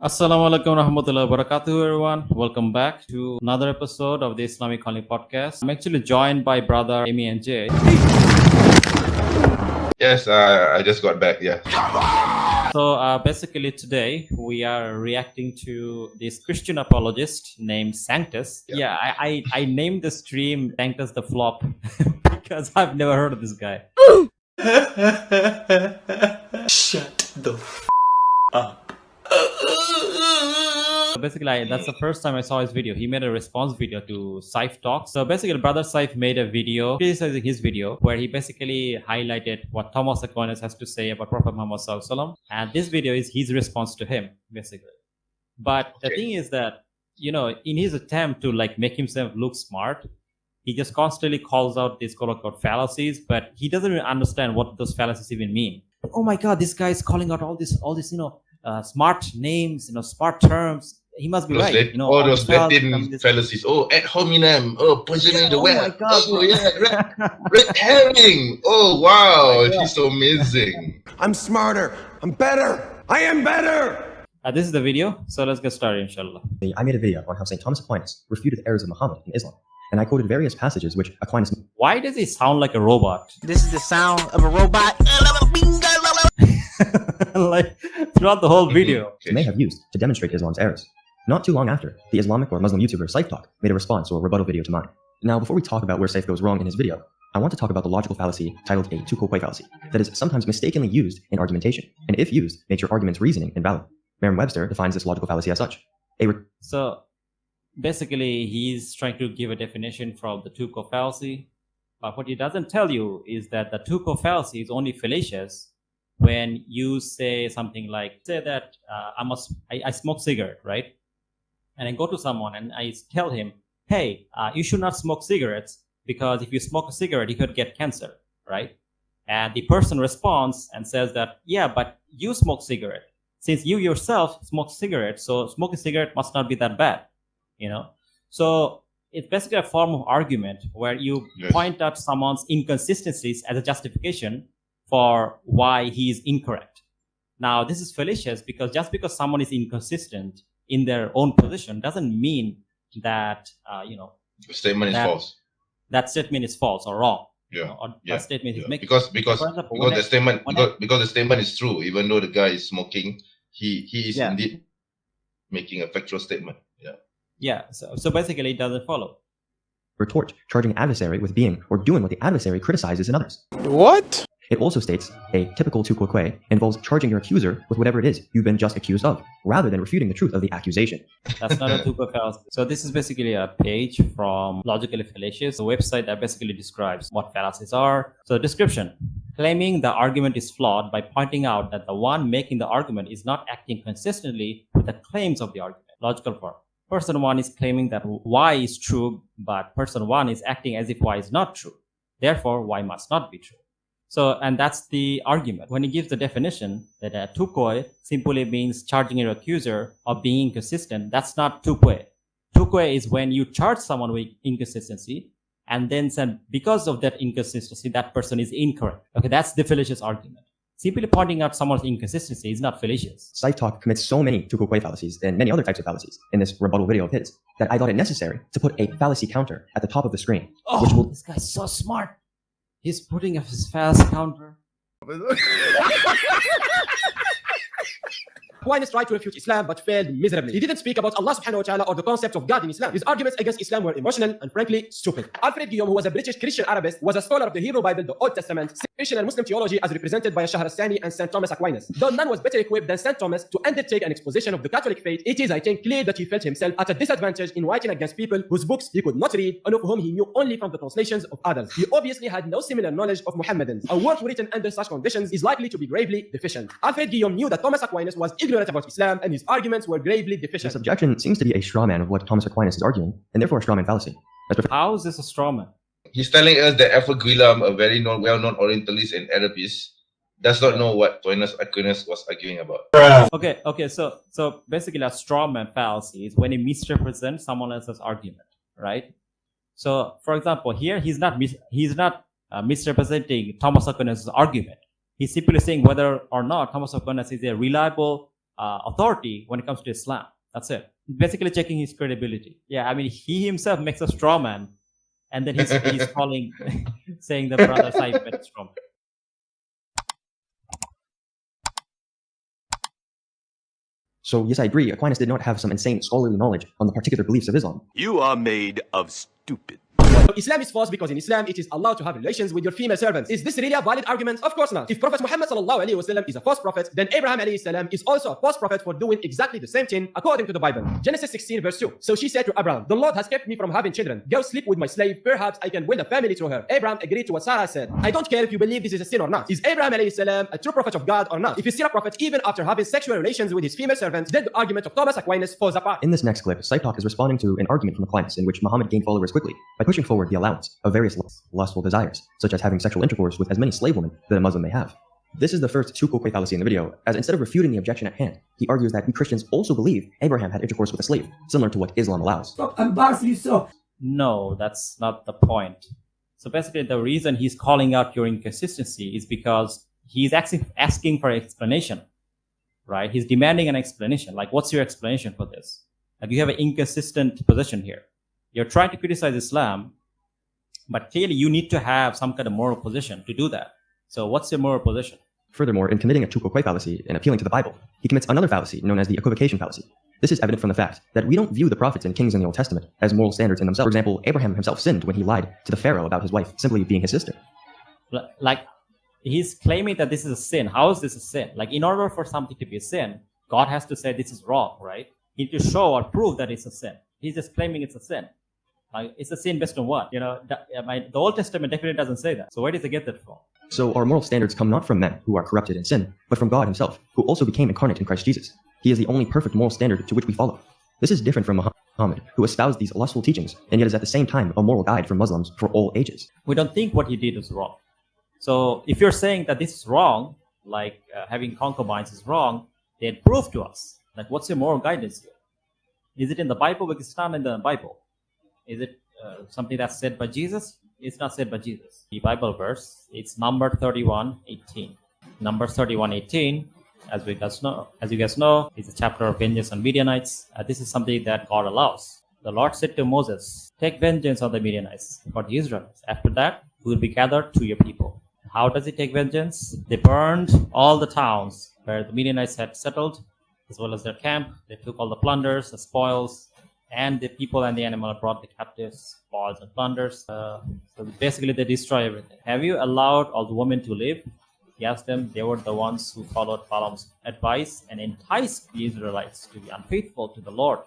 Assalamu alaikum warahmatullahi wabarakatuh, everyone. Welcome back to another episode of the Islamic podcast. I'm actually joined by brother Amy and Jay. Yes, I just got back. Yeah. So basically today we are reacting to this Christian apologist named Sanctus. Yeah, I named the stream Sanctus the Flop because I've never heard of this guy. Shut the up. So basically, that's the first time I saw his video. He made a response video to Saif Talk. So basically, Brother Saif made a video criticizing his video where he basically highlighted what Thomas Aquinas has to say about Prophet Muhammad Salam. And this video is his response to him, basically. But the thing is that, in his attempt to make himself look smart, he just constantly calls out these quote-unquote fallacies, but he doesn't even understand what those fallacies even mean. Oh my God, this guy is calling out all this, smart names, smart terms. He must be right. All those Latin fallacies. Oh, ad hominem. Oh, poisoning the web. Oh my God. Oh, yeah. Red herring. Oh, wow. He's so amazing. I'm smarter. I'm better. I am better. This is the video. So let's get started, inshallah. I made a video on how St. Thomas Aquinas refuted the errors of Muhammad in Islam. And I quoted various passages which Aquinas... Why does he sound like a robot? This is the sound of a robot. Throughout the whole video. may have used to demonstrate Islam's errors. Not too long after, the Islamic or Muslim YouTuber Saif Talk made a response or rebuttal video to mine. Now, before we talk about where Saif goes wrong in his video, I want to talk about the logical fallacy titled a tu-quoque fallacy that is sometimes mistakenly used in argumentation, and if used, makes your argument's reasoning invalid. Merriam-Webster defines this logical fallacy as such. So, basically, he's trying to give a definition from the tu-quoque fallacy, but what he doesn't tell you is that the tu-quoque fallacy is only fallacious when you say something like, say that I smoke cigarette, right? And I go to someone and I tell him, hey, you should not smoke cigarettes because if you smoke a cigarette, you could get cancer, right? And the person responds and says that, yeah, but you smoke cigarette. Since you yourself smoke cigarettes, so smoking cigarette must not be that bad, So it's basically a form of argument where you point out someone's inconsistencies as a justification for why he is incorrect. Now, this is fallacious because just because someone is inconsistent in their own position doesn't mean that, The statement is false. That statement is false or wrong. Yeah. That statement is making. Because the statement is true, even though the guy is smoking, he is indeed making a factual statement. Yeah. Yeah. So basically, it doesn't follow. Retort, charging adversary with being or doing what the adversary criticizes in others. What? It also states a typical tu quoque involves charging your accuser with whatever it is you've been just accused of, rather than refuting the truth of the accusation. That's not a tu quoque fallacy. So this is basically a page from Logically Fallacious, a website that basically describes what fallacies are. So description, claiming the argument is flawed by pointing out that the one making the argument is not acting consistently with the claims of the argument. Logical form. Person 1 is claiming that Y is true, but person 1 is acting as if Y is not true. Therefore, Y must not be true. So, and that's the argument. When he gives the definition that a tu quoque simply means charging your accuser of being inconsistent, that's not tu quoque. Tu quoque is when you charge someone with inconsistency and then say, because of that inconsistency, that person is incorrect. Okay, that's the fallacious argument. Simply pointing out someone's inconsistency is not fallacious. Saif Talk commits so many tu quoque fallacies and many other types of fallacies in this rebuttal video of his that I thought it necessary to put a fallacy counter at the top of the screen. Oh, this guy's so smart. He's putting up his fast counter. Aquinas tried to refute Islam but failed miserably. He didn't speak about Allah subhanahu wa ta'ala or the concept of God in Islam. His arguments against Islam were emotional and frankly stupid. Alfred Guillaume, who was a British Christian Arabist, was a scholar of the Hebrew Bible, the Old Testament, Christian and Muslim theology as represented by Shahrastani and St. Thomas Aquinas. Though none was better equipped than St. Thomas to undertake an exposition of the Catholic faith, it is, I think, clear that he felt himself at a disadvantage in writing against people whose books he could not read and of whom he knew only from the translations of others. He obviously had no similar knowledge of Mohammedans. A work written under such conditions is likely to be gravely deficient. Alfred Guillaume knew that Thomas Aquinas was ignorant about Islam and his arguments were gravely deficient. This objection seems to be a straw man of what Thomas Aquinas is arguing, and therefore a straw man fallacy. How is this a straw man? He's telling us that Alfred Guillaume, a very well-known Orientalist and Arabist, does not know what Aquinas was arguing about. Okay. So basically, a straw man fallacy is when he misrepresents someone else's argument, right? So, for example, here he's not misrepresenting Thomas Aquinas' argument. He's simply saying whether or not Thomas Aquinas is a reliable authority when it comes to Islam. That's it. Basically checking his credibility. Yeah, I mean, he himself makes a straw man, and then he's calling, saying the brother Saif made a straw man. So yes, I agree, Aquinas did not have some insane scholarly knowledge on the particular beliefs of Islam. You are made of stupid. Islam is false because in Islam it is allowed to have relations with your female servants. Is this really a valid argument? Of course not. If Prophet Muhammad ﷺ is a false prophet, then Abraham ﷺ is also a false prophet for doing exactly the same thing according to the Bible. Genesis 16 verse 2. So she said to Abraham, the Lord has kept me from having children. Go sleep with my slave. Perhaps I can win a family through her. Abraham agreed to what Sarah said. I don't care if you believe this is a sin or not. Is Abraham ﷺ a true prophet of God or not? If he's still a prophet even after having sexual relations with his female servants, then the argument of Thomas Aquinas falls apart. In this next clip, Saif is responding to an argument from Aquinas in which Muhammad gained followers quickly by pushing forward the allowance of various lustful desires, such as having sexual intercourse with as many slave women that a Muslim may have. This is the first two-quote fallacy in the video, as instead of refuting the objection at hand, he argues that we Christians also believe Abraham had intercourse with a slave, similar to what Islam allows. No, that's not the point. So basically, the reason he's calling out your inconsistency is because he's asking for an explanation, right? He's demanding an explanation. Like, what's your explanation for this? Like, you have an inconsistent position here. You're trying to criticize Islam, but clearly you need to have some kind of moral position to do that. So what's your moral position? Furthermore, in committing a two-quote fallacy and appealing to the Bible, he commits another fallacy known as the equivocation fallacy. This is evident from the fact that we don't view the prophets and kings in the Old Testament as moral standards in themselves. For example, Abraham himself sinned when he lied to the Pharaoh about his wife simply being his sister. Like, he's claiming that this is a sin. How is this a sin? Like, in order for something to be a sin, God has to say this is wrong, right? He needs to show or prove that it's a sin. He's just claiming it's a sin. Like, it's a sin based on what? You know, the Old Testament definitely doesn't say that. So where does it get that from? So our moral standards come not from men who are corrupted in sin, but from God himself, who also became incarnate in Christ Jesus. He is the only perfect moral standard to which we follow. This is different from Muhammad, who espoused these lustful teachings, and yet is at the same time a moral guide for Muslims for all ages. We don't think what he did is wrong. So if you're saying that this is wrong, like having concubines is wrong, then prove to us. Like, what's your moral guidance here? Is it in the Bible? Because it's not in the Bible. Is it something that's said by Jesus? It's not said by Jesus. The Bible verse, it's Numbers 31:18. Numbers 31:18, as you guys know, is a chapter of vengeance on Midianites. This is something that God allows. The Lord said to Moses, take vengeance on the Midianites for the Israelites. After that, we will be gathered to your people. How does he take vengeance? They burned all the towns where the Midianites had settled, as well as their camp. They took all the plunders, the spoils, and the people and the animal brought the captives, spoils and plunders. So basically, they destroy everything. Have you allowed all the women to live? He asked them. They were the ones who followed Balaam's advice and enticed the Israelites to be unfaithful to the Lord,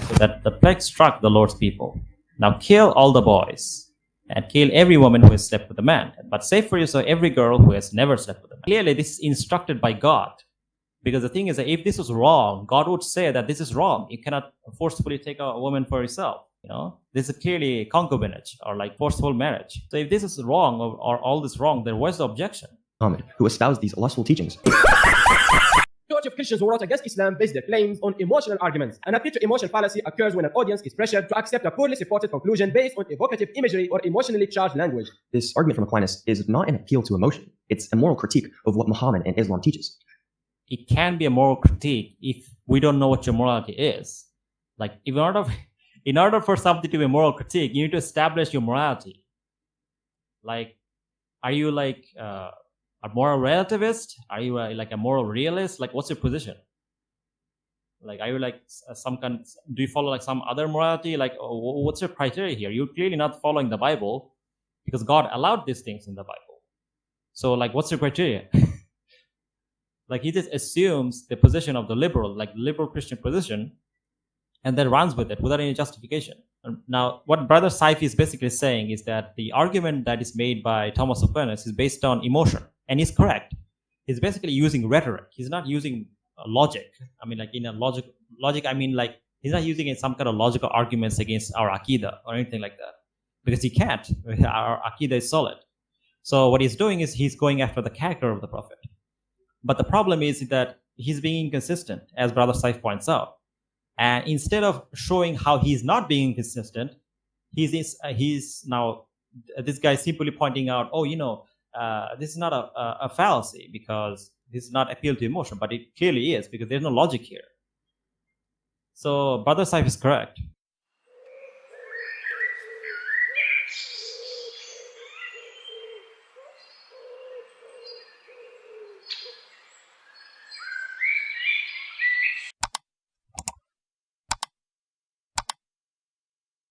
so that the plague struck the Lord's people. Now kill all the boys and kill every woman who has slept with a man, but save for yourself every girl who has never slept with a man. Clearly, this is instructed by God. Because the thing is that if this was wrong, God would say that this is wrong. You cannot forcefully take a woman for yourself. You know, this is clearly concubinage or like forceful marriage. So if this is wrong or all this wrong, then what's the objection? Muhammad, who espoused these lustful teachings. Majority of Christians who wrote against Islam base their claims on emotional arguments. An appeal to emotional fallacy occurs when an audience is pressured to accept a poorly supported conclusion based on evocative imagery or emotionally charged language. This argument from Aquinas is not an appeal to emotion. It's a moral critique of what Muhammad and Islam teaches. It can be a moral critique if we don't know what your morality is. Like, in order for something to be a moral critique, you need to establish your morality. Like, are you like a moral relativist? Are you like a moral realist? Like, what's your position? Like, are you like do you follow like some other morality? Like, what's your criteria here? You're clearly not following the Bible because God allowed these things in the Bible. So, like, what's your criteria? Like, he just assumes the position of the liberal Christian position, and then runs with it without any justification. Now, what Brother Saif is basically saying is that the argument that is made by Thomas Aquinas is based on emotion, and he's correct. He's basically using rhetoric. He's not using logic. I mean, like in a logic. I mean, like he's not using some kind of logical arguments against our Aqidah or anything like that, because he can't. Our Aqidah is solid. So what he's doing is he's going after the character of the Prophet. But the problem is that he's being inconsistent, as Brother Saif points out. And instead of showing how he's not being inconsistent, he's now, this guy simply pointing out, oh, you know, this is not a fallacy because This is not appeal to emotion, but it clearly is, because there's no logic here. So Brother Saif is correct.